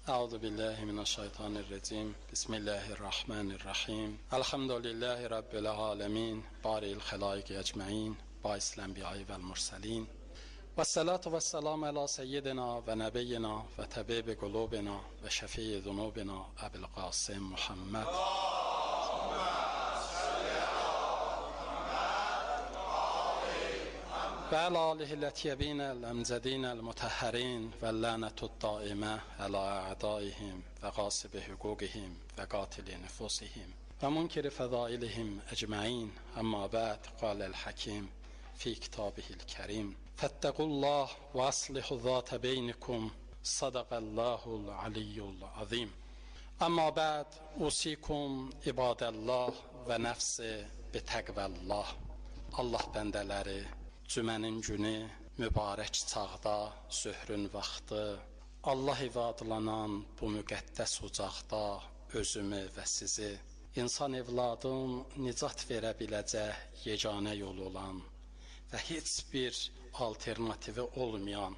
Euzu billahi mineşşeytanirracim. Bismillahirrahmanirrahim. Elhamdülillahi rabbil alamin. Baril halaik ecmaîn. Ba'is enbiya'i vel murselin. Ve salatu ve selam ala seyyidina ve nebiyyina ve tabibi kulubina ve şefii zunubina Ebu'l Qasim Muhammed. ve ala alihi letiyebinel emzedinel mutahharin ve lanetut daime ala a'daihim ve gasibi hukukihim ve katili nefusihim ve munkiri fedailihim ecmain. Amma ba'd, kâlel hakim fi kitabihil kerim fettegullah ve aslihu zâte beynikum sadakallahul aliyyul azim. Amma ba'd, usikum ibadallah ve nefsi bitegvallah. Allah bəndələri, cümənin günü, mübarək çağda, zöhrün vaxtı, Allah ivadlanan bu müqəddəs ocaqda özümü və sizi, insan evladın nicat verə biləcək yeganə yol olan və heç bir alternativi olmayan,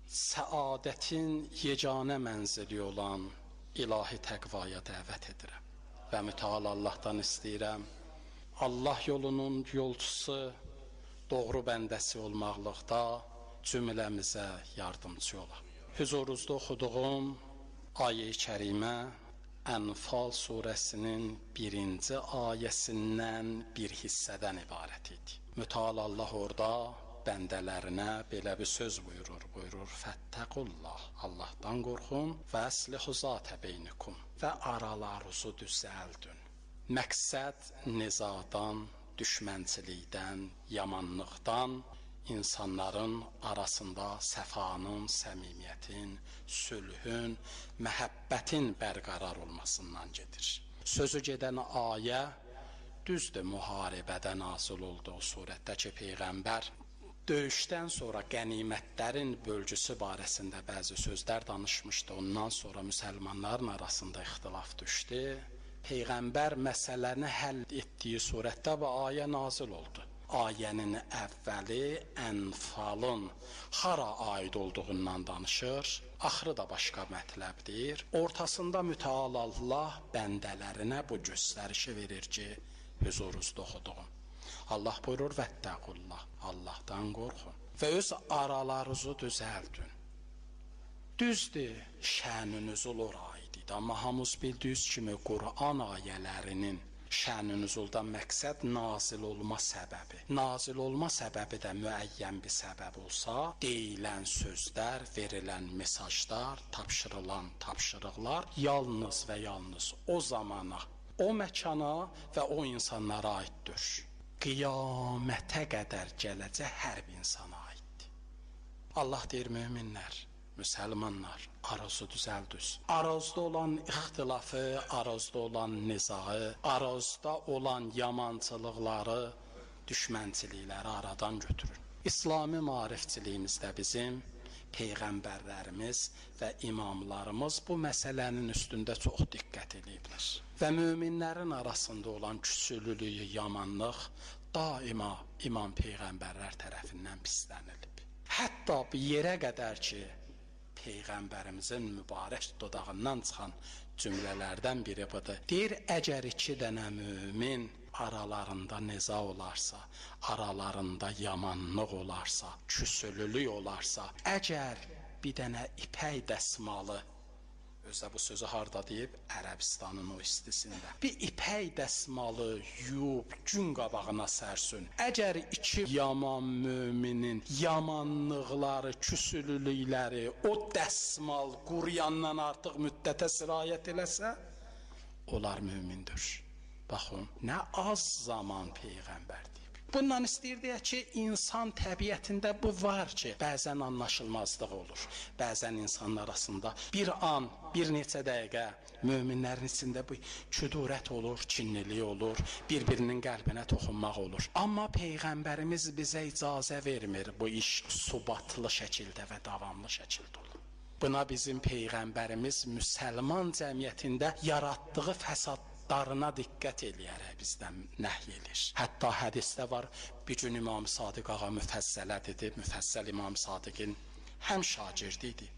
səadətin yeganə mənzili olan ilahi təqvaya dəvət edirəm. Və mütəal Allahdan istəyirəm, Allah yolunun yolçusu, doğru bəndəsi olmaqlıqda cümləmizə yardımcı ola. Huzurunuzda oxuduğum ayə-i kərimə Ənfal surəsinin 1-ci ayəsindən bir hissədən ibarət idi. Mütəal Allah orada bəndələrinə belə bir söz buyurur. Fəttəqullah, Allahdan qorxun və əslihu zətə beynikum və aralarınızı düzəldin. Məqsəd nizadan, düşmənçilikdən, yamanlıqdan, insanların arasında səfanın, səmimiyyətin, sülhün, məhəbbətin bərqərar olmasından gedir. Sözü gedən ayə düzdür, müharibədə nazil oldu o surətdə ki, Peyğəmbər döyüşdən sonra qənimətlərin bölgüsü barəsində bəzi sözlər danışmışdı. Ondan sonra müsəlmanların arasında ixtilaf düşdü. Peyğəmbər məsələni həll etdiyi surətdə bu ayə nazil oldu. Ayənin əvvəli Ənfalın hara aid olduğundan danışır, axırı da başqa mətləbdir. Ortasında mütəal Allah bəndələrinə bu göstərişi verir ki, huzurunuzda oxuduğum. Allah buyurur, vəttəqullah, Allahdan qorxun və öz aralarınızı düzəldin. Düzdür, şənünüz olur aiddir, amma hamımız bildiyiniz kimi Quran ayələrinin şənünüzuldan məqsəd nazil olma səbəbi. Nazil olma səbəbi də müəyyən bir səbəb olsa, deyilən sözlər, verilən mesajlar, tapşırılan tapşırıqlar yalnız və yalnız o zamana, o məkana və o insanlara aiddir. Qiyamətə qədər gələcək hər bir insana aiddir. Allah deyir, möminlər, müsəlmanlar, aranızı düzəldiniz. Aranızda olan ixtilafı, aranızda olan nizağı, aranızda olan yamançılıqları, düşmənçilikləri aradan götürün. İslami maarifçiliyimizdə bizim Peyğəmbərlərimiz və imamlarımız bu məsələnin üstündə çox diqqət ediblər. Və möminlərin arasında olan küçülülüyü, yamanlıq daima imam Peyğəmbərlər tərəfindən pislənilib. Hətta bir yerə qədər ki, Peyğəmbərimizin mübarək dodağından çıxan cümlələrdən biri budur. Deyir, əgər iki dənə mömin aralarında niza olarsa, aralarında yamanlıq olarsa, küsülülük olarsa, əgər bir dənə ipək dəsmalı, özdə bu sözü harda deyib? Ərəbistanın o istisində. Bir ipək dəsmalı yuyub gün qabağına sərsün. Əgər iki yaman müminin yamanlıqları, küsülülükləri o dəsmal quruyandan artıq müddətə sirayət eləsə, onlar mümindir. Baxın, nə az zaman Peyğəmbər deyib. Bundan istəyir ki, insan təbiətində bu var ki, bəzən anlaşılmazlıq olur. Bəzən insanlar arasında bir an, bir neçə dəqiqə möminlərin içində bu küdurət olur, kinlilik olur, bir-birinin qəlbinə toxunmaq olur. Amma Peyğəmbərimiz bizə icazə vermir bu iş subatlı şəkildə və davamlı şəkildə olur. Buna bizim Peyğəmbərimiz müsəlman cəmiyyətində yaratdığı fəsadlarına diqqət eləyərək bizdən nəhy edir. Hətta hədisdə var, bir gün İmam Sadiq ağa Müfəssələ dedi, Müfəssəl İmam Sadiqin həm şagirdi idi,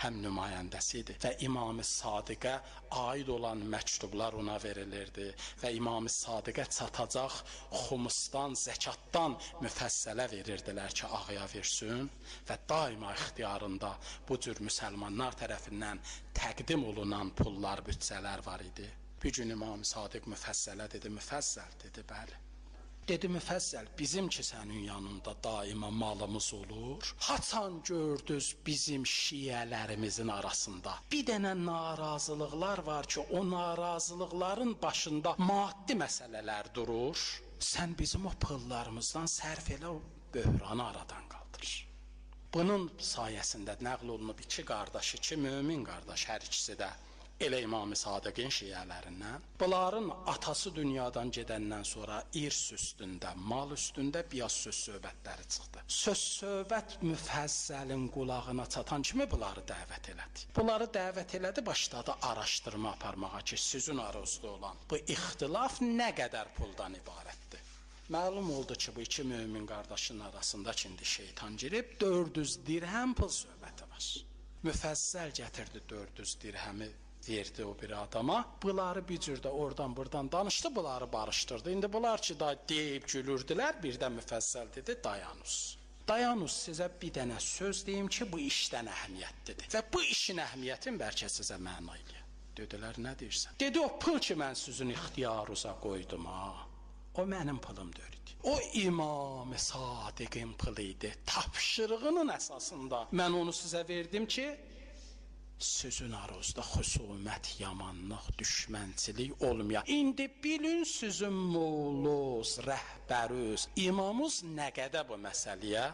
həm nümayəndəsi idi və İmam-ı Sadiqə aid olan məktublar ona verilirdi və İmam-ı Sadiqə çatacaq xumusdan, zəkatdan müfəssələ verirdilər ki, ağaya versin və daima ixtiyarında bu cür müsəlmanlar tərəfindən təqdim olunan pullar, bütçələr var idi. Bir gün İmam-ı Sadiq müfəssələ dedi, müfəssəl dedi, bəli. Dedi, müfəssəl, bizim ki sənin yanında daima malımız olur. Haçan gördünüz bizim şiyələrimizin arasında bir dənə narazılıqlar var ki, o narazılıqların başında maddi məsələlər durur. Sən bizim o pullarımızdan sərf elə, o böhranı aradan qaldır. Bunun sayəsində nəql olunub iki qardaş, iki mömin qardaş, hər ikisi də elə İmam-ı Sadiqin şiyələrindən. Bunların atası dünyadan gedəndən sonra irs üstündə, mal üstündə biraz söz-söhbətləri çıxdı. Söz-söhbət müfəssəlin qulağına çatan kimi bunları dəvət elədi. Bunları dəvət elədi, başladı araşdırma aparmağa ki, sizin aranızda olan bu ixtilaf nə qədər puldan ibarətdir. Məlum oldu ki, bu iki mömin qardaşın arasında indi şeytan girib 400 dirhəm pul söhbəti var. Müfəssəl gətirdi 400 dirhəmi, verdi o bir adama. Bunları bir cürdə oradan buradan danışdı, bunları barışdırdı. İndi bunlar ki, da deyib gülürdülər, birdən müfəssəl dedi, dayanız. Dayanız, sizə bir dənə söz deyim ki, bu işdən əhəmiyyətlidir və bu işin əhəmiyyətin bəlkə sizə məna eləyir. Dedilər, nə deyirsən? Dedi, o pul ki, mən sizin ixtiyarınıza qoydum, o mənim pulum deyildi. O İmam-ı Sadiqin pulu idi. Tapşırığının əsasında mən onu sizə verdim ki, sizin aranızda xüsumət, yamanlıq, düşmənçilik olmaya. İndi bilin sizin molluz, rəhbərüz, imamız nə qədər bu məsələyə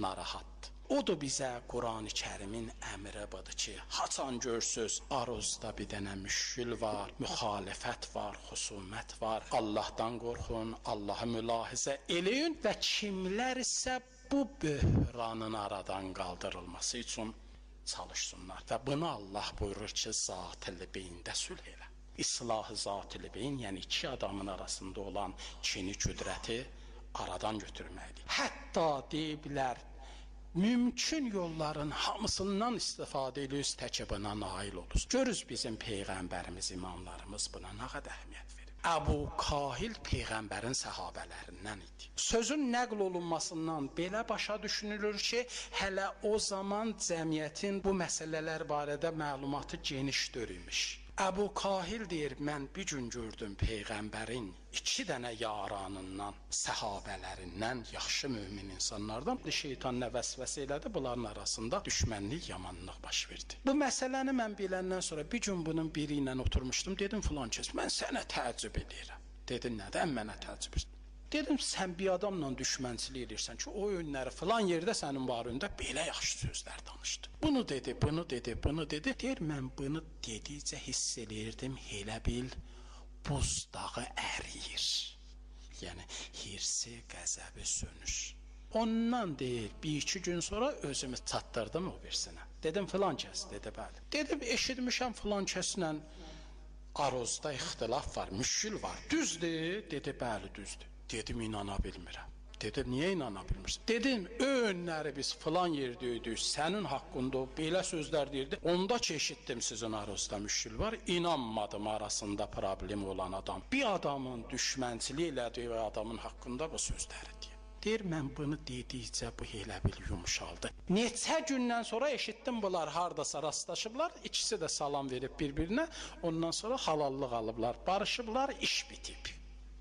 narahatdır. O da bizə Qur'an-ı Kərimin əmri budur ki, haçan görsüz aranızda bir dənə müşkül var, müxalifət var, xüsumət var. Allahdan qorxun, Allahı mülahizə eləyin və kimlər isə bu böhranın aradan qaldırılması üçün çalışsınlar. Və bunu Allah buyurur ki, zat-ı beyndə sülh elə. İslahı zat-ı beyn, yəni iki adamın arasında olan kini, qüdrəti aradan götürməkdir. Hətta deyiblər, mümkün yolların hamısından istifadə ediyoruz, tək buna nail oluruz. Görürüz bizim Peyğəmbərimiz, imamlarımız buna nə qədər əhəmiyyət verir. Əbu Kahil Peyğəmbərin səhabələrindən idi. Sözün nəql olunmasından belə başa düşünülür ki, hələ o zaman cəmiyyətin bu məsələlər barədə məlumatı geniş dörüymüş. Əbu Kahil deyir, mən bir gün gördüm Peyğəmbərin iki dənə yaranından, səhabələrindən, yaxşı mömin insanlardan. Şeytan nə vəsvəsə elədi, bunların arasında düşmənlik, yamanlıq baş verdi. Bu məsələni mən biləndən sonra bir gün bunun biri ilə oturmuşdum, dedim filan kəs, mən sənə təəccüb edirəm. Dedi, nədən mənə təəccüb edirəm? Dedim, sən bir adamla düşmənçilik edirsən ki, o önləri filan yerdə sənin barəndə belə yaxşı sözlər danışdı. Bunu dedi, bunu dedi, bunu dedi. Deyir, mən bunu dedikcə hiss eləyirdim, elə bil buzdağı əriyir. Yəni, hirsi, qəzəbi sönür. Ondan deyir, bir iki gün sonra özümü çatdırdım o birsinə. Dedim, filan kəs, dedi, bəli. Dedim, eşitmişəm filan kəslə aranızda ixtilaf var, müşkül var. Düzdür? Dedi, bəli, düzdür. Dedim, inana bilmirəm. Dedim, niyə inana bilmirsən? Dedim, önləri biz filan yerdə idik, sənin haqqında belə sözlər deyirdi. Onda ki, eşitdim sizin aranızda müşkül var, inanmadım arasında problem olan adam. Bir adamın düşmənçiliyi elədiyi adamın haqqında bu sözləri deyir. Deyir, mən bunu dedikcə bu elə bil yumuşaldı. Neçə gündən sonra eşitdim bunlar hardasa rastlaşıblar, ikisi də salam verib bir-birinə, ondan sonra halallıq alıblar, barışıblar, iş bitib.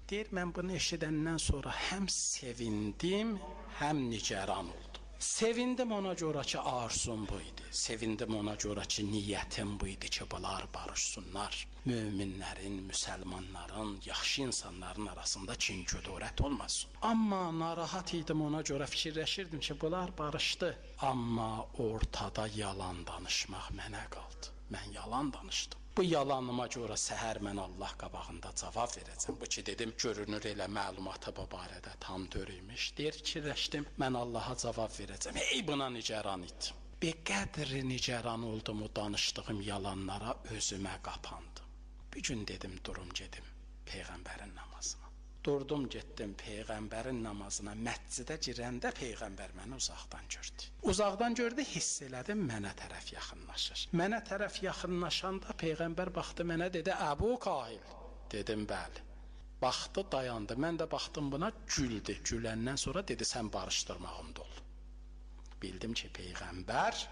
Deyir, mən bunu eşidəndən sonra həm sevindim, həm nigaran oldum. Sevindim ona görə ki, arzum bu idi. Sevindim ona görə ki, niyyətim bu idi ki, bunlar barışsınlar. Möminlərin, müsəlmanların, yaxşı insanların arasında kin-küdurət olmasın. Amma narahat idim ona görə, fikirləşirdim ki, bunlar barışdı. Amma ortada yalan danışmaq mənə qaldı. Mən yalan danışdım. Bu yalanıma görə səhər mən Allah qabağında cavab verəcəm. Bu ki, dedim, görünür elə məlumatı bu barədə tam dörüymüş. Deyir, fikirləşdim, mən Allaha cavab verəcəm. Hey, buna nigaran idim. Bir qədri nigaran oldum o danışdığım yalanlara, özümə qapandım. Bir gün dedim, durum gedim Peyğəmbərin namazına. Durdum, getdim Peyğəmbərin namazına, məscidə girəndə Peyğəmbər məni uzaqdan gördü. Uzaqdan gördü, hiss elədim, mənə tərəf yaxınlaşır. Mənə tərəf yaxınlaşanda Peyğəmbər baxdı mənə, dedi, Əbu Kahil. Dedim, bəli. Baxdı, dayandı. Mən də baxdım buna, güldü. Güləndən sonra dedi, sən barışdırmağımda ol. Bildim ki, Peyğəmbər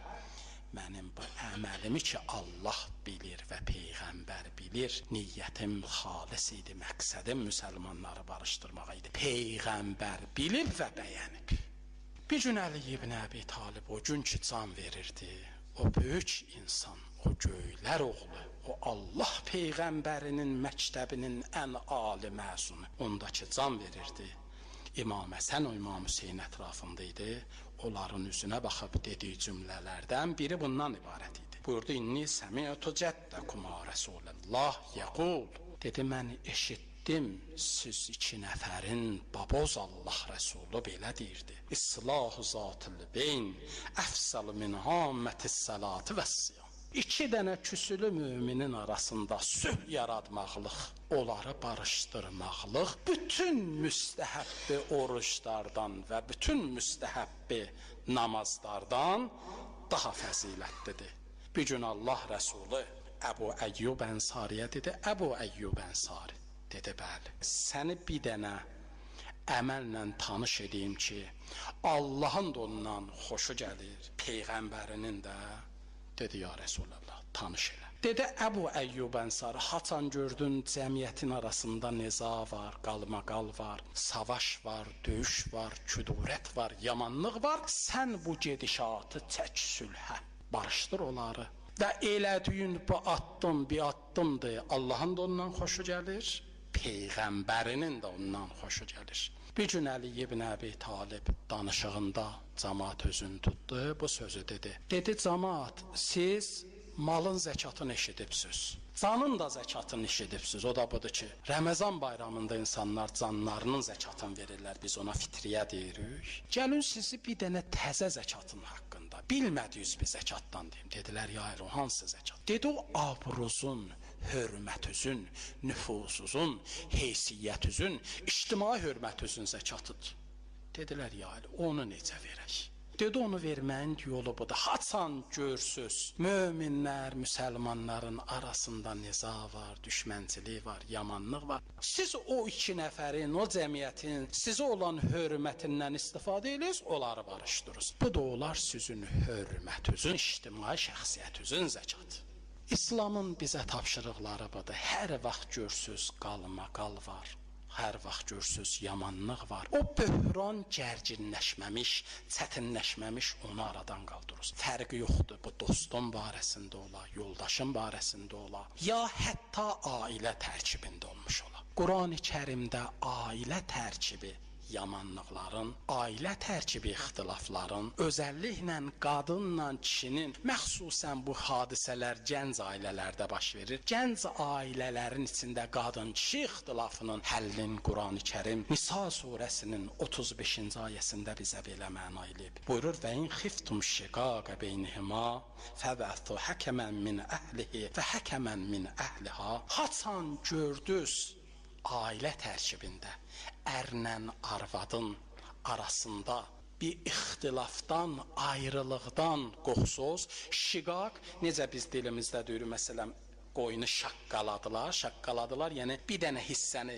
mənim bu əməlimi ki, Allah bilir və Peyğəmbər bilir. Niyyətim xalis idi, məqsədim müsəlmanları barışdırmağa idi. Peyğəmbər bilib və bəyənib. Bir gün Əli ibn Əbi Talib o gün ki, can verirdi. O böyük insan, o göylər oğlu, o Allah Peyğəmbərinin məktəbinin ən ali məzunu, ondakı can verirdi. İmam Həsən o İmam Hüseyin ətrafında idi. Onların üzünə baxıb dediyi cümlələrdən biri bundan ibarət idi. Buyurdu, inni səmi'tu cəddəkuma Rəsulullah yəqul. Dedi, mən eşitdim, siz iki nəfərin baboz Allah Rəsulu belə deyirdi. İslahu zatül beyn, əfsəl min hammətis salatı və siyam. İki dənə küsülü müminin arasında sülh yaratmaqlıq, onları barışdırmaqlıq, bütün müstəhəbbi oruçlardan və bütün müstəhəbbi namazlardan daha fəzilətlidir. Bir gün Allah Rəsulü Əbu Əyyub Ənsariyə dedi, Əbu Əyyub Ənsari, dedi, bəli, səni bir dənə əməllə tanış edeyim ki, Allahın da ondan xoşu gəlir, Peyğəmbərinin də. Dedi, ya Resulallah, tanış elə. Dedi, Əbu Əyyub Ənsari, haçan gördün cəmiyyətin arasında neza var, qalmaqal var, savaş var, döyüş var, küdurət var, yamanlıq var. Sən bu gedişatı çək sülhə, barışdır onları. Və elədiyin bu addım bir addımdır. Allahın da ondan xoşu gəlir, Peyğəmbərinin də ondan xoşu gəlir. Bir gün Əli ibn Əbi Talib danışığında cəmaat özünü tutdu, bu sözü dedi. Dedi, cəmaat, siz malın zəkatını eşidibsiz, canın da zəkatını eşidibsiz. O da budur ki, Ramazan bayramında insanlar canlarının zəkatını verirlər, biz ona fitriyə deyirik. Gəlin sizi bir dənə təzə zəkatın haqqında, bilmədiyiniz bir zəkatdan deyim. Dedilər, ya o hansı zəkat? Dedi, o abruzun, hörmətüzün, nüfusuzun, heysiyyətüzün, ictimai hörmətüzün zəkatıdır. Dedilər, ya onu necə verək? Dedi, onu verməyin yolu budur. Haçan görsüz, möminlər, müsəlmanların arasında niza var, düşmənçilik var, yamanlıq var. Siz o iki nəfərin, o cəmiyyətin sizə olan hörmətindən istifadə edirsiniz, onları barışdırırsınız. Bu da olar sizin hörmətüzün, ictimai şəxsiyyətüzün zəkatı. İslamın bizə tapşırıqları budur. Hər vaxt görsüz qalmaqal var, hər vaxt görsüz yamanlıq var. O böhran gərginləşməmiş, çətinləşməmiş onu aradan qaldırır. Fərqi yoxdur, bu dostun barəsində ola, yoldaşın barəsində ola, ya hətta ailə tərkibində olmuş ola. Qurani Kərimdə ailə tərkibi yamanlıqların, ailə tərkibi ixtilafların, özəlliklə qadınla kişinin, məxsusən bu hadisələr gənc ailələrdə baş verir. Gənc ailələrin içində qadın-kişi ixtilafının həllin Qurani Kərim Nisa surəsinin 35-ci ayəsində bizə belə məna eləyib. Buyurur, və in xiftum şiqaqə beynihima fəbətu həkəmən min əhlihi və həkəmən min əhliha. Haçan gördüz ailə tərkibində ərlə arvadın arasında bir ixtilafdan, ayrılıqdan qorxsuz, şiqaq, necə biz dilimizdə deyirik, məsələn, qoyunu şaqqaladılar, yəni bir dənə hissəni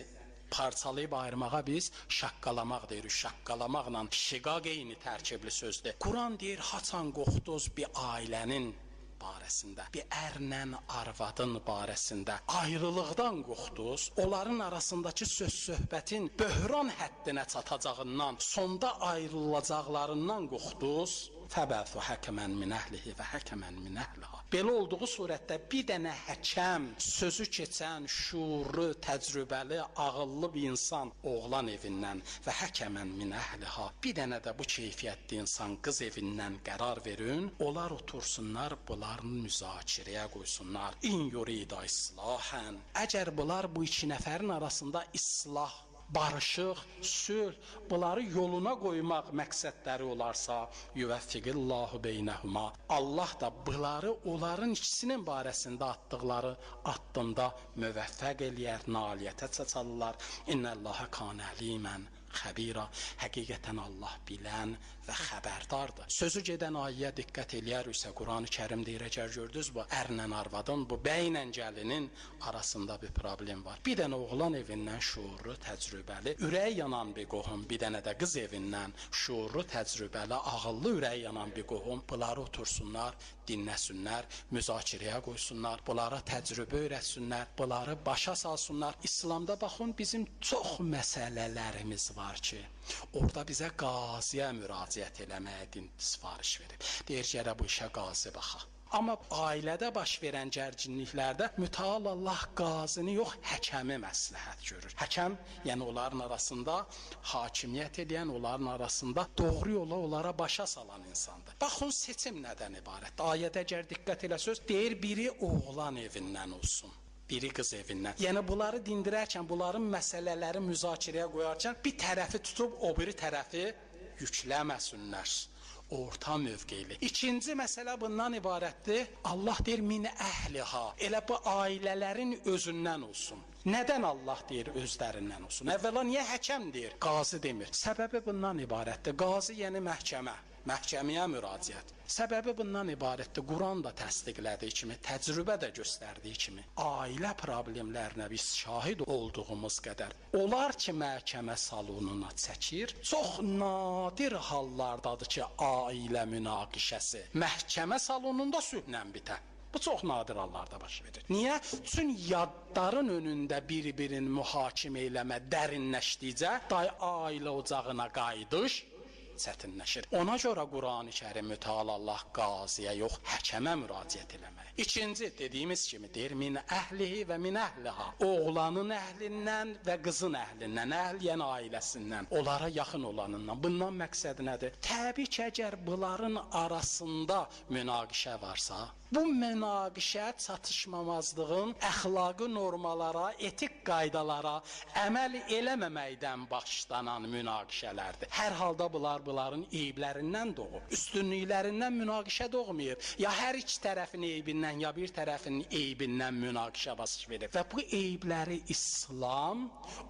parçalayıb ayırmağa biz şaqqalamaq deyirik. Şaqqalamaqla şiqaq eyni tərkibli sözdür. Quran deyir, haçan qorxduz bir ailənin barəsində, bir ərlə arvadın barəsində ayrılıqdan qorxduz, onların arasındakı söz-söhbətin böhran həddinə çatacağından, sonda ayrılacaqlarından qorxduz, fəbətu həkəmən min əhlihi və həkəmən min əhliha. Belə olduğu surətdə bir dənə həkəm, sözü keçən, şuurlu, təcrübəli, ağıllı bir insan oğlan evindən və həkəmən min əhliha, bir dənə də bu keyfiyyətli insan qız evindən qərar verin, onlar otursunlar, bunların müzakirəyə qoysunlar. İn yurida islahən. Əgər bunlar bu iki nəfərin arasında islah barışıq, sülh, bunları yoluna qoymaq məqsədləri olarsa, yuvəffiqillahu beynəhuma. Allah da bunları onların ikisinin barəsində atdıqları addımda müvəffəq eləyər, nailiyyətə çaçarlar. İnnəllaha kana əlimən xəbira. Həqiqətən Allah bilən və xəbərdardır. Sözü gedən ayəyə diqqət eləyəriksə, Quran-ı Kərim deyir, əgər gördünüz bu ərlə arvadın, bu bəylə gəlinin arasında bir problem var. Bir dənə oğlan evindən şuurlu, təcrübəli, ürəyi yanan bir qohum, bir dənə də qız evindən şuurlu, təcrübəli, ağıllı, ürəyi yanan bir qohum, bunları otursunlar, dinləsinlər, müzakirəyə qoysunlar, bunlara təcrübə öyrətsinlər, bunları başa salsınlar. İslamda baxın, bizim çox məsələlərimiz var ki, orada bizə qaziyə müraciət eləməyə din sifariş verib. Deyir ki, bu işə qazi baxaq. Amma ailədə baş verən gərginliklərdə mütəal Allah qazini yox, həkəmi məsləhət görür. Həkəm, yəni onların arasında hakimiyyət edən, onların arasında doğru yola onlara başa salan insandır. Baxın, seçim nədən ibarətdir? Ayədə əgər diqqət eləsəz, deyir biri oğlan evindən olsun, biri qız evindən. Yəni bunları dindirərkən, bunların məsələləri müzakirəyə qoyarkən bir tərəfi tutub o biri tərəfi yükləməsinlər. Orta mövqeyli. İkinci məsələ bundan ibarətdir. Allah deyir, min əhliha. Elə bu ailələrin özündən olsun. Nədən Allah deyir özlərindən olsun? Əvvəla niyə həkəm deyir, qazi demir? Səbəbi bundan ibarətdir. Qazi yəni məhkəmə. Məhkəməyə müraciət. Səbəbi bundan ibarətdir. Quran da təsdiqlədiyi kimi, təcrübə də göstərdiyi kimi, ailə problemlərinə biz şahid olduğumuz qədər, onlar ki, məhkəmə salonuna çəkir, çox nadir hallardadır ki, ailə münaqişəsi məhkəmə salonunda sülhlə bitər. Bu çox nadir hallarda baş verir. Niyə? Çünki yadların önündə bir-birini mühakimə eləmə dərinləşdikcə, ailə ocağına qayıdış çətinləşir. Ona görə Quran-ı Kərim mütəal Allah qaziyə yox, həkəmə müraciət eləmək. İkinci, dediyimiz kimi deyir, min əhlihi və min əhliha. Oğlanın əhlindən və qızın əhlindən, əhl yəni ailəsindən, onlara yaxın olanından. Bundan məqsəd nədir? Təbii ki, əgər bunların arasında münaqişə varsa, bu münaqişə çatışmamazlığın əxlaqi normalara, etik qaydalara əməl eləməməkdən başlanan münaqişələrdir. Hər halda bunların eyblərindən doğur. Üstünlüklərindən münaqişə doğmayır. Ya hər iki tərəfin eybindən, ya bir tərəfin eybindən münaqişə baş verir. Və bu eybləri İslam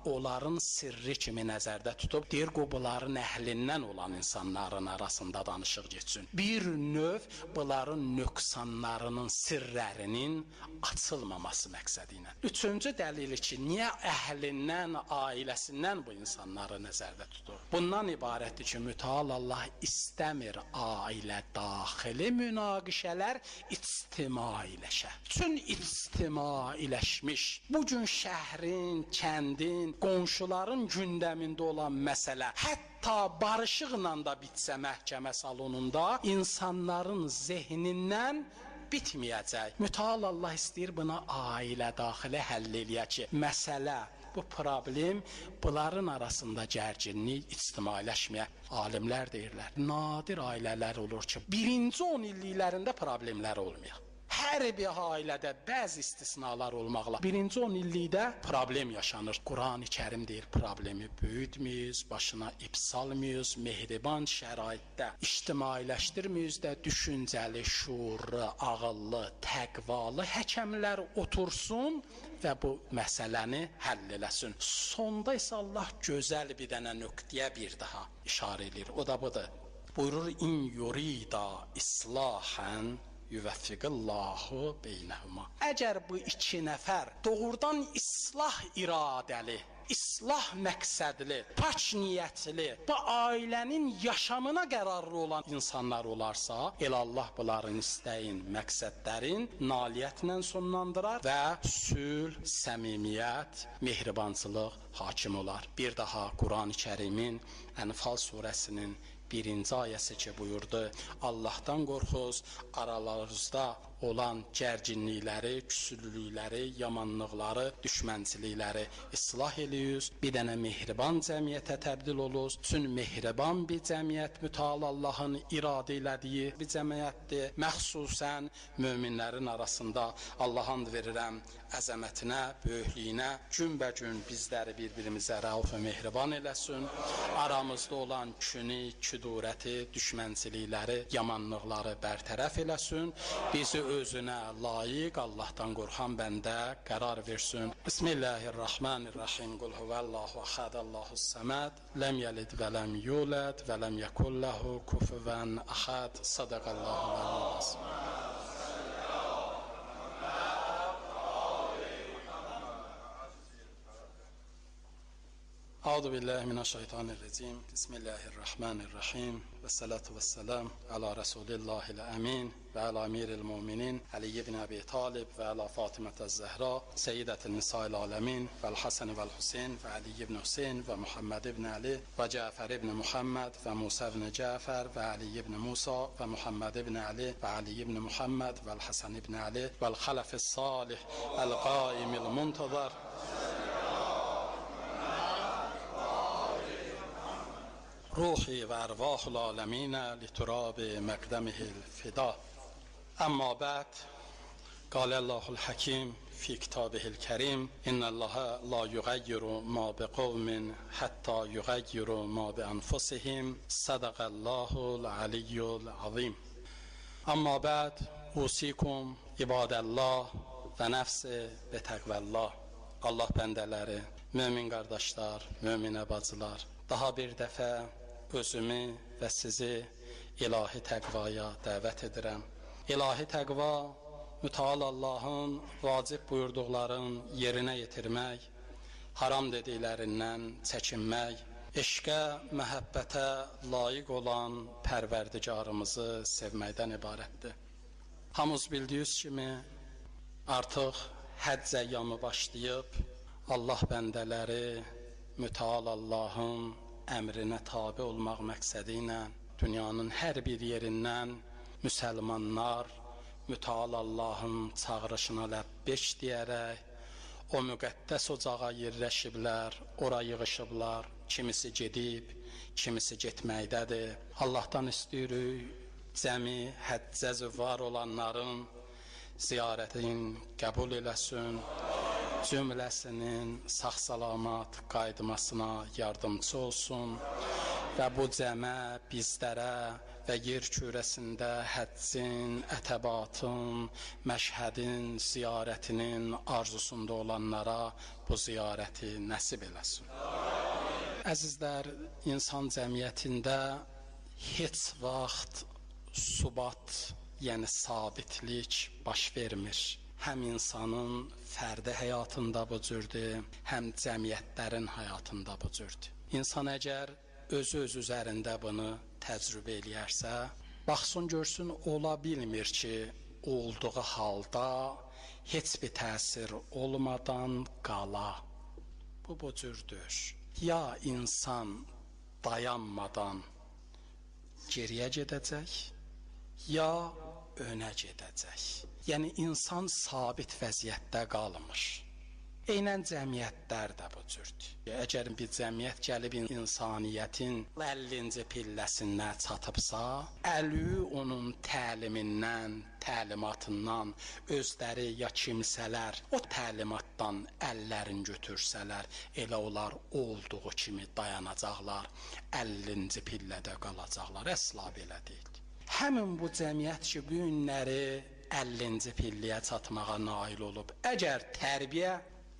onların sirri kimi nəzərdə tutub, deyir ki, bunların əhlindən olan insanların arasında danışıq geçsin. Bir növ bunların nöqsanlarının, sirrlərinin açılmaması məqsədi ilə. Üçüncü dəlili ki, niyə əhlindən, ailəsindən bu insanları nəzərdə tutur? Bundan ibarətdir ki, mütəal Allah istəmir ailə daxili münaqişələr ictimailəşə. Çün ictimailəşmiş, bugün şəhrin, kəndin, qonşuların gündəmində olan məsələ, hətta barışıqla da bitsə məhkəmə salonunda insanların zehnindən bitməyəcək. Mütəal Allah istəyir buna ailə daxili həll eləyək ki, məsələ, bu problem, bunların arasında gərginlik ictimailəşməyə. Alimlər deyirlər, nadir ailələr olur ki, birinci 10 illiklərində problemlər olmuyor. Hər bir ailədə bəzi istisnalar olmaqla birinci 10 illikdə problem yaşanır. Quran-ı Kərim deyir, problemi böyütmüyüz, başına ip salmıyız, mehriban şəraitdə ictimailəşdirməyüz də düşüncəli, şuurlu, ağıllı, təqvalı həkəmlər otursun və bu məsələni həll eləsin. Sonda isə Allah gözəl bir dənə nöqtəyə bir daha işarə edir. O da budur. Buyurur, in yurida islahən yuvəffiqillahu beynəhuma. Əgər bu iki nəfər doğrudan islah iradəli, islah məqsədli, pak niyyətli, bu ailənin yaşamına qərarlı olan insanlar olarsa, elə Allah bunların istəyin, məqsədlərin nailiyyətlə sonlandırar və sülh, səmimiyyət, mehribançılıq hakim olar. Bir daha Quran-ı Kərimin Ənfal surəsinin 1-ci ayəsi ki buyurdu, Allahdan qorxuz, aralarınızda olan gərginlikləri, küsülülükləri, yamanlıqları, düşmənçilikləri islah eləyir. Bir dənə mehriban cəmiyyətə təbdil olur. Çünki mehriban bir cəmiyyət mütəal Allahın iradə elədiyi bir cəmiyyətdir. Məxsusən möminlərin arasında Allah and verirəm əzəmətinə, böyüklüyünə, günbəgün bizləri bir-birimizə rauf və mehriban eləsin. Aramızda olan küni, küdurəti, düşmənçilikləri, yamanlıqları bərtərəf eləsin. Bizi özünə layiq, Allahdan qorxan bəndə qərar versin. Bismillahirrahmanirrahim. Qul huvəllahu əhəd, Allahus səməd, ləm yəlid və ləm yulad və ləm yekun lehu kufuven əhəd. Sadaqallahu l-əzim. Euzu billahi mineşşeytanirracim. Bismillahirrahmanirrahim. Ve salatu vesselam ala Resulillahil amin ve ala amiril müminin Ali ibn Abi Talib ve ala Fatimete Zehra seyyidetil nisa'il alemin vel Hasan vel Hüseyin ve Ali ibn Hüseyin ve Muhammed ibn Ali ve Cafer ibn Muhammed ve Musa ibn Cafer ve Ali ibn Musa ve Muhammed ibn Ali ve Ali ibn Muhammed vel Hasan ibn Ali vel halefis salih el qaimil muntazar روحي وأرواح العالمين لتراب مقدمه الفداء. أما بعد، قال الله الحكيم في كتابه الكريم إن الله لا يغير ما بقوم حتى يغيروا ما بأنفسهم. صدق الله العلي العظيم. أما بعد، أوصيكم عباد الله و nefsi بتقوى الله. Allah bəndələri, mömin qardaşlar, möminə bacılar, daha bir dəfə özümü və sizi ilahi təqvaya dəvət edirəm. İlahi təqva, mütəal Allahın vacib buyurduqlarını yerinə yetirmək, haram dediklərindən çəkinmək, eşqə, məhəbbətə layiq olan pərverdigarımızı sevməkdən ibarətdir. Hamımız bildiyiniz kimi, artıq həcc əyyamı başlayıb, Allah bəndələri mütəal Allahın əmrinə tabi olmaq məqsədi ilə dünyanın hər bir yerindən müsəlmanlar mütəal Allahın çağırışına ləbbeş deyərək o müqəddəs ocağa yerləşiblər, ora yığışıblar, kimisi gedib, kimisi getməkdədir. Allahdan istəyirik, cəmi həccə züvvar olanların ziyarətin qəbul eləsin, cümləsinin sağ-salamat qayıtmasına yardımcı olsun və bu cəmə bizlərə və yer kürəsində həccin, ətəbatın, məşhədin, ziyarətinin arzusunda olanlara bu ziyarəti nəsib eləsin. Əzizlər, insan cəmiyyətində heç vaxt subat, yəni sabitlik baş vermir. Həm insanın fərdi həyatında bu cürdür, həm cəmiyyətlərin həyatında bu cürdür. İnsan əgər özü üzərində bunu təcrübə eləyərsə, baxsın görsün, ola bilmir ki, olduğu halda heç bir təsir olmadan qala. Bu cürdür. Ya insan dayanmadan geriyə gedəcək, ya önə gedəcək. Yəni, insan sabit vəziyyətdə qalmır. Eynən cəmiyyətlər də bu cürdür. Əgər bir cəmiyyət gəlib insaniyyətin 50-ci pilləsindən çatıbsa, əli onun təlimindən, təlimatından özləri ya kimsələr o təlimatdan əllərini götürsələr, elə onlar olduğu kimi dayanacaqlar, 50-ci pillədə qalacaqlar. Əsla belə deyil. Həmin bu cəmiyyət ki, bu günləri 50-ci pilləyə çatmağa nail olub, əgər tərbiyə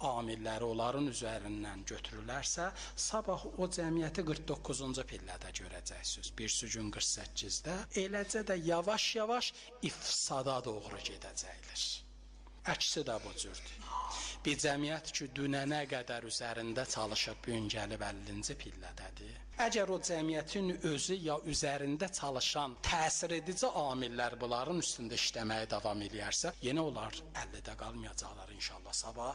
amilləri onların üzərindən götürülərsə, sabah o cəmiyyəti 49-cu pillədə görəcəksiniz. Bir gün 48-də, eləcə də yavaş-yavaş ifsada doğru gedəcəkdir. Əksi də bu cürdür. Bir cəmiyyət ki, dünənə qədər üzərində çalışıb, bu gün gəlib 50-ci pillədədir. Əgər o cəmiyyətin özü ya üzərində çalışan təsir edici amillər bunların üstündə işləməyə davam edərsə, yenə onlar 50-də qalmayacaqlar inşallah. Sabah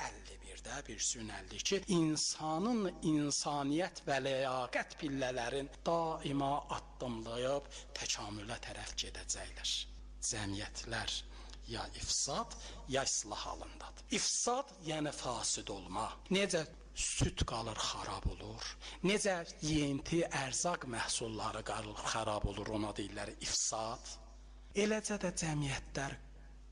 51-də, bir gün 52, insanın insaniyyət və ləyaqət pillələrin daima addımlayıb təkamülə tərəf gedəcəklər. Cəmiyyətlər Ya ifsad, ya islah halındadır. İfsad, yəni fasid olma. Necə süd qalır, xarab olur. Necə yeyinti, ərzaq məhsulları qalır, xarab olur, ona deyirlər ifsad. Eləcə də cəmiyyətlər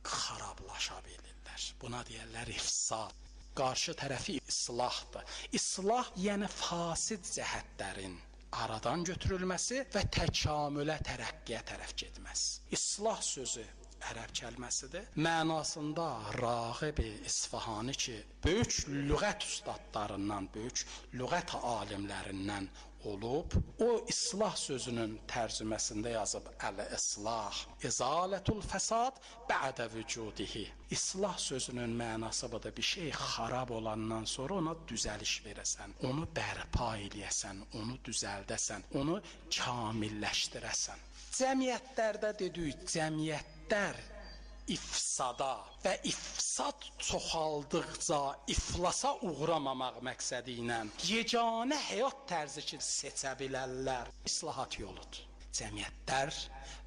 xarablaşa bilirlər. Buna deyirlər ifsad. Qarşı tərəfi islahdır. İslah, yəni fasid cəhətlərin aradan götürülməsi və təkamülə, tərəqqiyə tərəf getməsi. İslah sözü ərəb kəlməsidir. Mənasında Rağib-i İsfahani ki, böyük lüğət ustadlarından, böyük lüğət alimlərindən olub, o islah sözünün tərcüməsində yazıb əl-islah, izaletul fəsad bə'də vücudihi. İslah sözünün mənası budur, bir şey xarab olandan sonra ona düzəliş verəsən, onu bərpa eləyəsən, onu düzəldəsən, onu kamilləşdirəsən. Cəmiyyətlərdə dedik, cəmiyyətlər ifsada və ifsad çoxaldıqca iflasa uğramamaq məqsədi ilə yeganə həyat tərzi ki seçə bilərlər, islahat yoludur. Cəmiyyətlər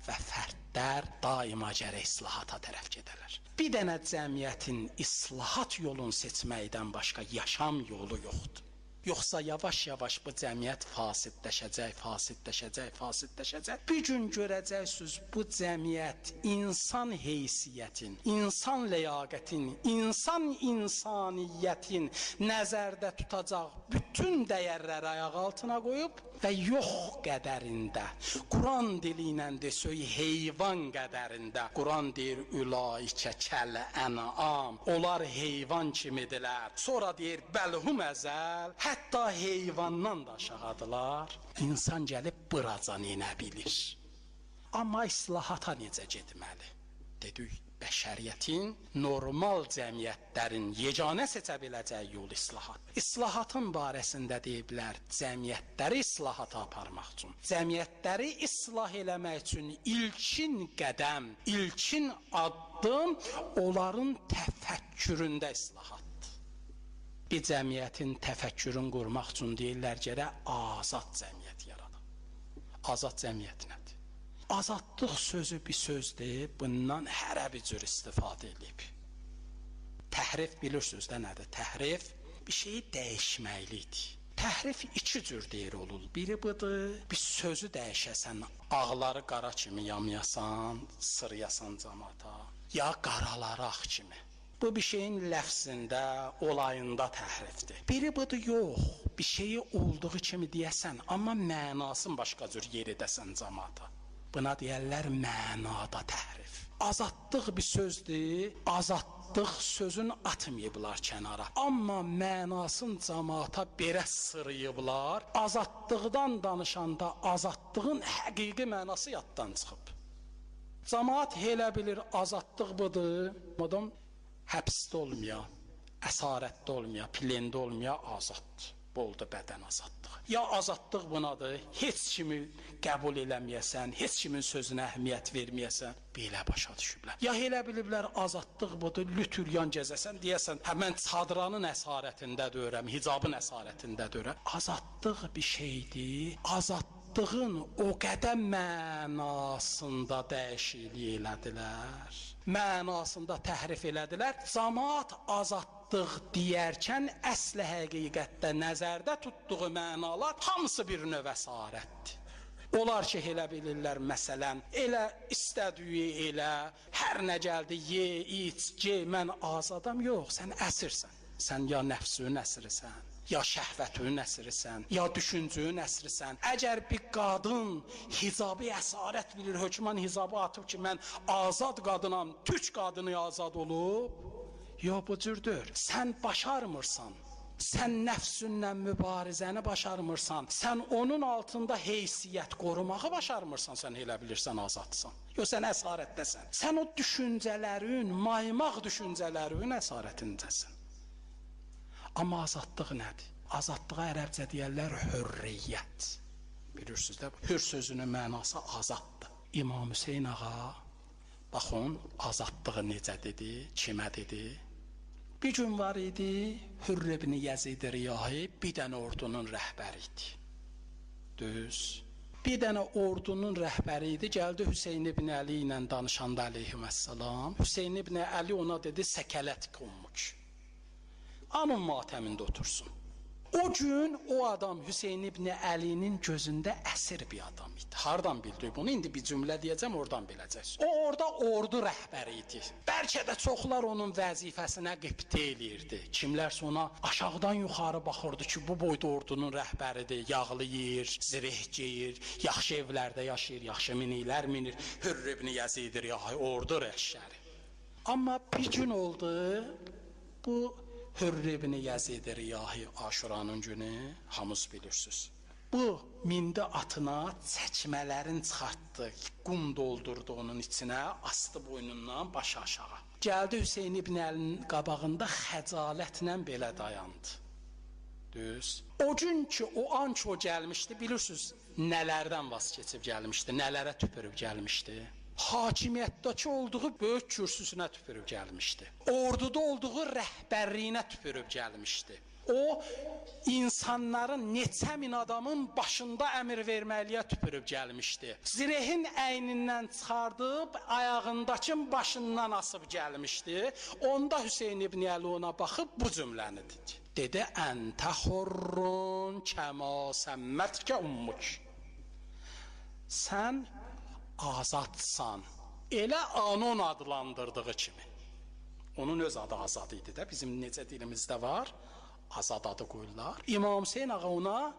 və fərdlər daima gərək islahata tərəf gedərlər. Bir dənə cəmiyyətin islahat yolunu seçməkdən başqa yaşam yolu yoxdur. Yoxsa yavaş-yavaş bu cəmiyyət fasidləşəcək. Bir gün görəcəksiniz bu cəmiyyət insan heysiyyətin, insan ləyaqətin, insan insaniyyətin nəzərdə tutacaq bütün dəyərləri ayaq altına qoyub və yox qədərində, Quran dili ilə desək heyvan qədərində, Quran deyir ülaikə kəl-ən'am, onlar heyvan kimidirlər. Sonra deyir bəlhum əzəl, hətta heyvandan da aşağıdırlar. İnsan gəlib buraca nə bilir. Amma islahata necə getməli? Dedik, bəşəriyyətin, normal cəmiyyətlərin yeganə seçə biləcəyi yol islahat. İslahatın barəsində deyiblər, cəmiyyətləri islahata aparmaq üçün, cəmiyyətləri islah eləmək üçün ilkin qədəm, ilkin addım onların təfəkküründə islahatdır. Bir cəmiyyətin təfəkkürünü qurmaq üçün deyirlər gərək azad cəmiyyət yaradaq. Azad cəmiyyət nədir? Azadlıq sözü bir sözdür, bundan hərə bir cür istifadə edib. Təhrif bilirsiniz də nədir? Təhrif bir şeyi dəyişməklidir. Təhrif iki cür deyir olur. Biri budur, bir sözü dəyişəsən, ağları qara kimi yamyasan, sıryasan cəmaata, ya qaraları ağ kimi. Bu bir şeyin ləfzində, olayında təhrifdir. Biri budur, yox, bir şeyi olduğu kimi deyəsən, amma mənasını başqa cür yer edəsən cəmaata. Buna deyərlər mənada təhrif. Azadlıq bir sözdür, azadlıq sözünü atmayıblar kənara. Amma mənasını cəmaata belə sırıyıblar, azadlıqdan danışanda azadlığın həqiqi mənası yaddan çıxıb. Cəmaat elə bilir azadlıq budur, adam həbsdə olmaya, əsarətdə olmaya, plendə olmaya azaddır. Bu oldu bədən azadlığı. Ya azadlıq bunadır, heç kimi qəbul eləməyəsən, heç kimin sözünə əhəmiyyət verməyəsən, belə başa düşüblər. Ya elə biliblər azadlıq budur, lütüryan gəzəsən, deyəsən, mən çadranın əsarətində döyürəm, hicabın əsarətində döyürəm. Azadlıq bir şeydir, azadlığın o qədər mənasında dəyişiklik elədilər, mənasında təhrif elədilər. Cəmaat azadlıq deyərkən əsl həqiqətdə nəzərdə tutduğu mənalar hamısı bir növ əsarətdir. Onlar ki, elə bilirlər, məsələn, elə istədiyi elə, hər nə gəldi, ye, iç, ge, mən azadam, yox, sən əsirsən. Sən ya nəfsün əsirisən, ya şəhvətin əsirisən, ya düşüncün əsirisən. Əgər bir qadın hicabı əsarət bilir, hökmən hicabı atıb ki, mən azad qadınam, türk qadını azad olub, ya bu cürdür. Sən başarmırsan, sən nəfsünlə mübarizəni başarmırsan, sən onun altında heysiyyət qorumağı başarmırsan, sən elə bilirsən azadsan. Yox, sən əsarətdəsən. Sən o düşüncələrin, maymaq düşüncələrin əsarətindəsən. Amma azadlıq nədir? Azadlığa ərəbcə deyərlər hürriyyət. Bilirsiniz də, hür sözünün mənası azaddır. İmam Hüseyin ağa, baxın, azadlığı necə dedi, kimə dedi? Bir gün var idi, Hürr ibn Yezid Riyahi bir dənə ordunun rəhbəri idi. Düz. bir dənə ordunun rəhbəri idi, gəldi Hüseyn ibn Əli ilə danışanda əleyhissalam. Hüseyn ibn Əli ona dedi, səkələt qummuş. Anın matəmində otursun. O gün o adam Hüseyn ibn Əlinin gözündə əsir bir adam idi. Hardan bildik bunu? İndi bir cümlə deyəcəm, oradan biləcəksiniz. O orada ordu rəhbəri idi. Bəlkə də çoxlar onun vəzifəsinə qibtə eləyirdi. Kimlərsə ona aşağıdan yuxarı baxırdı ki, bu boyda ordunun rəhbəridir. Yağlı yeyir, zireh geyir, yaxşı evlərdə yaşayır, yaxşı miniklər minir. Hürr ibn Yəzidir, ordu rəhbəri. Amma bir gün oldu, bu Hürr ibn Yəzid Riyahi Aşuranın günü, hamınız bilirsiniz. Bu mindi atına, çəkmələrin çıxartdı, qum doldurdu onun içinə, astı boynundan başı aşağı. Gəldi Hüseyn ibn Əlinin qabağında xəcalətlə belə dayandı. Düz. O gün ki, o an ki o gəlmişdi, bilirsiniz, nələrdən vaz keçib gəlmişdi, nələrə tüpürüb gəlmişdi. Hakimiyyətdəki olduğu böyük kürsüsünə tüpürüb gəlmişdi. Orduda olduğu rəhbərliyinə tüpürüb gəlmişdi. O, insanların neçə min adamın başında əmr verməliyə tüpürüb gəlmişdi. Zirehin əynindən çıxardıb, ayağındakın başından asıb gəlmişdi. Onda Hüseyn ibn Əli ona baxıb bu cümləni dedi. Dedi, əntə xurrun kəma səmmətkə ummuk. Sən azadsan, elə anon adlandırdığı kimi. Onun öz adı azad idi də, bizim necə dilimizdə var, azad adı qoyurlar. İmam Hüseyn ağa ona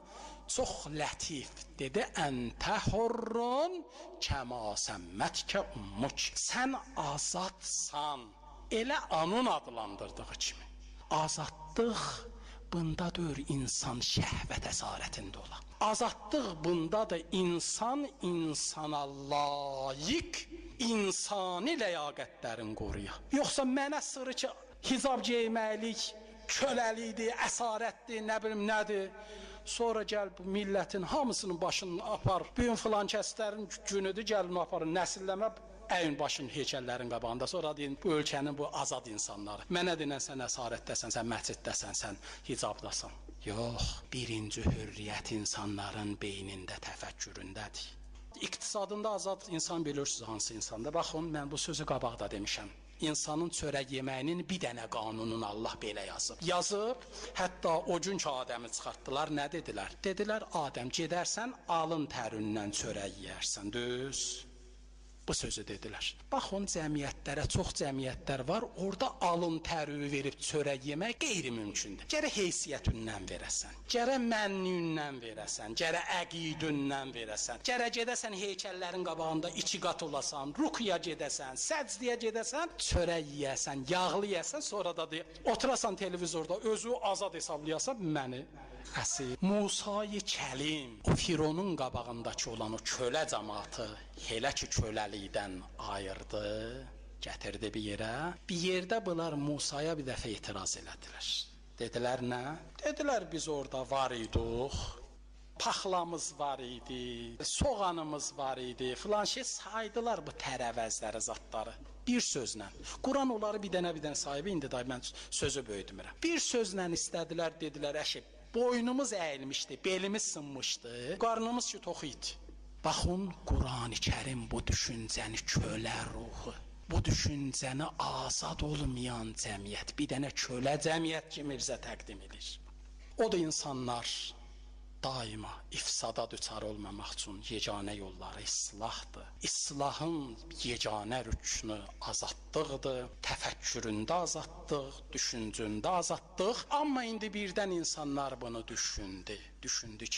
çox lətif dedi, əntə hurrun kəma səmmətkə ummuk. Sən azadsan, elə anon adlandırdığı kimi. Azadlıq bunda deyir insan şəhvət əsarətində ola. Azadlıq bundadır insan insana layiq insani ləyaqətlərin qoruya. Yoxsa mənə sırrı ki, hicab geyməlik, köləlikdir, əsarətdir, nə bilim nədir. Sonra gəl bu millətin hamısının başını apar. Bugün filan kəslərin günüdür, gəlin aparın, nəsilləmə əyin başın heykəllərin qabağında. Sonra deyin, bu ölkənin bu azad insanları. Mənə denən sən əsarətdəsən, sən məsciddəsən, sən hicabdasan. Yox, birinci hürriyyət insanların beynində, təfəkküründədir. İqtisadında azad insan bilirsiniz hansı insanda. Baxın, mən bu sözü qabaqda demişəm. İnsanın çörək yeməyinin bir dənə qanununu Allah belə yazıb. Yazıb, hətta o gün ki Adəmi çıxartdılar, nə dedilər? Dedilər, Adəm, gedərsən, alın tərindən çörək yeyərsən, düz. Bu sözü dedilər. Baxın, cəmiyyətlərə, çox cəmiyyətlər var, orada alın təriyi verib çörək yemək qeyri-mümkündür. Gərək heysiyyətindən verəsən, gərək mənniyindən verəsən, gərək əqidündən verəsən, gərək gedəsən heykəllərin qabağında 2 qat olasan, ruqya gedəsən, səcdiyə gedəsən, çörək yeyəsən, yağlı yeyəsən, sonra da oturasan televizorda, özü azad hesablayasan, məni əsir. Musa-i Kəlim, o Fironun qabağındakı olan o kölə cəmaatı, elə ki köləlikdən ayırdı, gətirdi bir yerə. Bir yerdə bunlar Musaya bir dəfə etiraz elədilər. Dedilər nə? Dedilər biz orada var idik, paxlamız var idi, soğanımız var idi, filan şey saydılar bu tərəvəzləri, zatları. Bir sözlə. Quran onları bir dənə sahibi, indi da mən sözü böyüdümürəm. Bir sözlə istədilər, dedilər, əşib, boynumuz əyilmişdi, belimiz sınmışdı, qarnımız ki tox idi. Baxın, Quran-ı Kərim bu düşüncəni kölə ruhu, bu düşüncəni azad olmayan cəmiyyət, bir dənə kölə cəmiyyət kimi bizə təqdim edir. O da insanlar daima ifsada düçar olmamaq üçün yeganə yolları islahdır. İslahın yeganə rüknü azadlıqdır, təfəkküründə azadlıq, düşüncündə azadlıq. Amma indi birdən insanlar bunu düşündü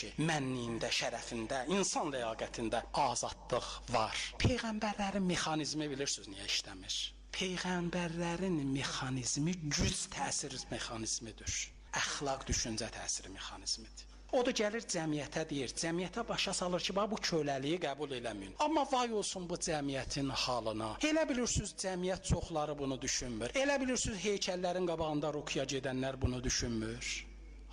ki, mənliyində, şərəfində, insan ləyaqətində azadlıq var. Peyğəmbərlərin mexanizmi bilirsiniz niyə işləmir? Peyğəmbərlərin mexanizmi güc təsir mexanizmidir. Əxlaq düşüncə təsiri mexanizmidir. O da gəlir cəmiyyətə deyir, cəmiyyətə başa salır ki, bu köləliyi qəbul eləməyin. Amma vay olsun bu cəmiyyətin halına. Elə bilirsiniz, cəmiyyət çoxları bunu düşünmür. Elə bilirsiniz, heykəllərin qabağında ruqya gedənlər bunu düşünmür.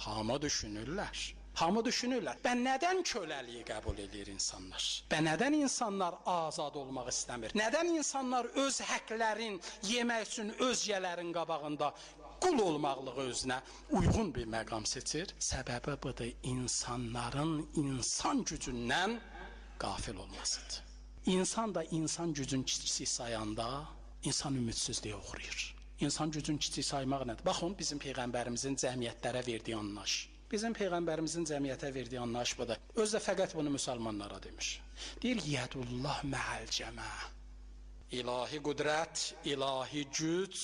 Hamı düşünürlər. Hamı düşünürlər. Bə nədən köləliyi qəbul edir insanlar? Bə nədən insanlar azad olmaq istəmir? Nədən insanlar öz həqlərin yemək üçün özgələrin qabağında qul olmaqlığı özünə uyğun bir məqam seçir? Səbəbi budur, insanların insan gücündən qafil olmasıdır. İnsan da insan gücün kiçik sayanda insan ümidsizliyə uğrayır. İnsan gücün kiçik saymaq nədir? Baxın, bizim Peyğəmbərimizin cəmiyyətlərə verdiyi anlayış. Bizim Peyğəmbərimizin cəmiyyətə verdiyi anlayış budur. Özü də fəqət bunu müsəlmanlara demiş. Deyir, yədullah məhəl cəmə. İlahi qüdrət, ilahi güc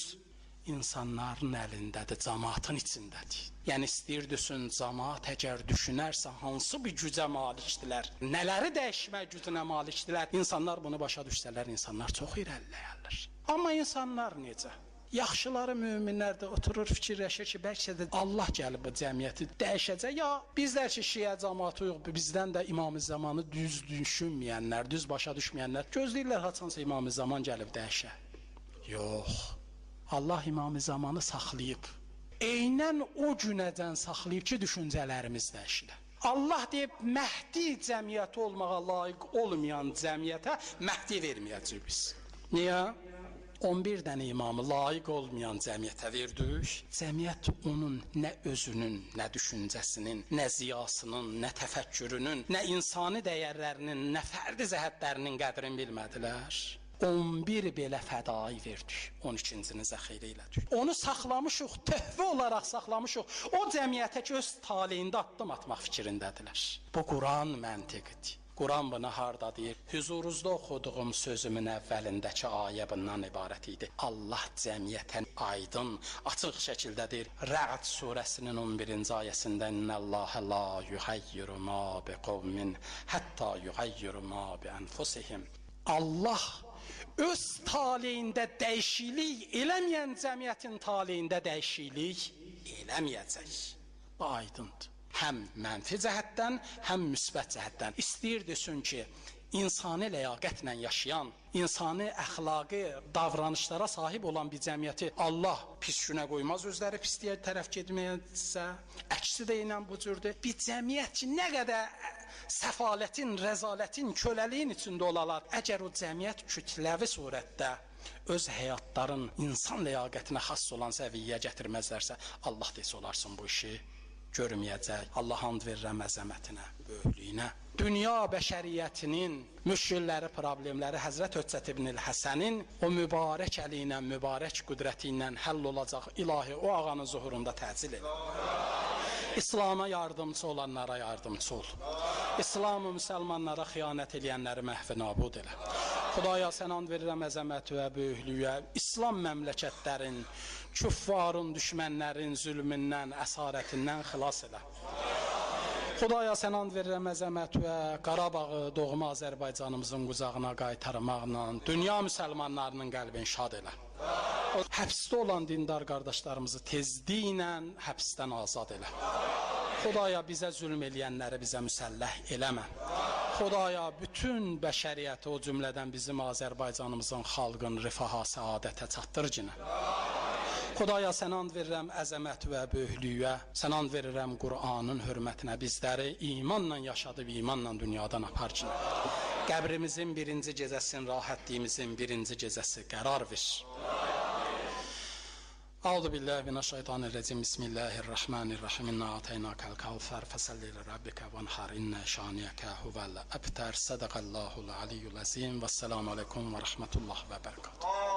insanların əlindədir, cəmaatın içindədir. Yəni istəyir düşün, cəmaat əgər düşünərsə hansı bir gücə malikdilər, nələri dəyişmək gücünə malikdilər, insanlar bunu başa düşsələr, insanlar çox irəliləyərlər. Amma insanlar necə? Yaxşıları müminlər də oturur, fikirləşir ki, bəlkə də Allah gəlib bu cəmiyyəti dəyişəcək, ya bizlər ki, şiə cəmaatı yox, bizdən də İmam-ı Zamanı düz düşünməyənlər, düz başa düşməyənlər, gözləyirlər haçansa İmam-ı Zaman gəlib dəyişə. Yox, Allah İmam-ı Zamanı saxlayıb. Eynən o günəcən saxlayıb ki, düşüncələrimiz dəyişilir. Allah deyib, Məhdi cəmiyyəti olmağa layiq olmayan cəmiyyətə Məhdi verməyəcək biz. Niyə? 11 dənə imamı layiq olmayan cəmiyyətə verdik. Cəmiyyət onun nə özünün, nə düşüncəsinin, nə ziyasının, nə təfəkkürünün, nə insani dəyərlərinin, nə fərdi zəhətlərinin qədrini bilmədilər. 11 belə fədai verdik, 12-cini zəxirə elədik. Onu saxlamışıq, töhfə olaraq saxlamışıq. O cəmiyyətə ki, öz taleyində addım atmaq fikrindədirlər. Bu Quran məntiqidir. Quran buna harda deyir? Huzurunuzda oxuduğum sözümün əvvəlindəki ayə bundan ibarət idi. Allah cəmiyyətən aydın, açıq şəkildə deyir. Rə'd surəsinin 11-ci ayəsində İnnəlləhə la yuhayyiru ma bi qavmin hətta yuhayyiru ma bi ənfusihim. Allah öz taleyində dəyişiklik eləməyən cəmiyyətin taleyində dəyişiklik eləməyəcək. Bu aydındır. Həm mənfi cəhətdən, həm müsbət cəhətdən. İstəyir desin ki, insani ləyaqətlə yaşayan, insani əxlaqi davranışlara sahib olan bir cəmiyyəti Allah pis günə qoymaz, özləri pisliyə tərəf getməyəcəksə, əksi də ilə bu cürdür. Bir cəmiyyət ki, nə qədər səfalətin, rəzalətin, köləliyin içində olalar, əgər o cəmiyyət kütləvi surətdə öz həyatların insan ləyaqətinə xas olan səviyyə gətirməzlərsə, Allah desə olarsın bu işi görməyəcək. Allah and verirəm əzəmətinə, böyüklüyünə. Dünya bəşəriyyətinin müşkilləri, problemləri Həzrət Höccət İbn-i Həsənin o mübarək əli ilə, mübarək qüdrəti ilə həll olacaq. İlahi o ağanın zuhurunda təcil elə. İslam'a yardımcı olanlara yardımcı ol. İslam-ı müsəlmanlara xiyanət eləyənləri məhv nabud elə. Xudaya sən and verirəm əzəməti və böyüklüyə. İslam məmləkətlərin, küffarın, düşmənlərin zülmündən, əsarətindən xilas elə. Xudaya sən and verirəm əzəmət və Qarabağı, doğma Azərbaycanımızın qucağına qaytarmaqla dünya müsəlmanlarının qəlbini şad elə. O həbsdə olan dindar qardaşlarımızı tezliklə həbsdən azad elə. Xudaya bizə zülm eləyənləri bizə müsəlləh eləmə. Xudaya bütün bəşəriyyəti, o cümlədən bizim Azərbaycanımızın xalqın rifaha, səadətə çatdırcına. Xudaya sən and verirəm əzəmət və böyüklüyə, sən and verirəm Qur'anın hörmətinə bizləri imanla yaşadıb, imanla dünyadan aparcına. Qəbrimizin birinci gecəsinin, rahatlığımızın birinci gecəsi qərar ver. Euzu billahi mineşşeytanirracim. Bismillahirrahmanirrahim. İnna ataynakal kavser fesalli li rabbika vanhar inna şaniyaka huvel abtar. Sadaqallahul aliyyul azim. Vesselamu aleyküm ve rahmetullah ve berekatuhu.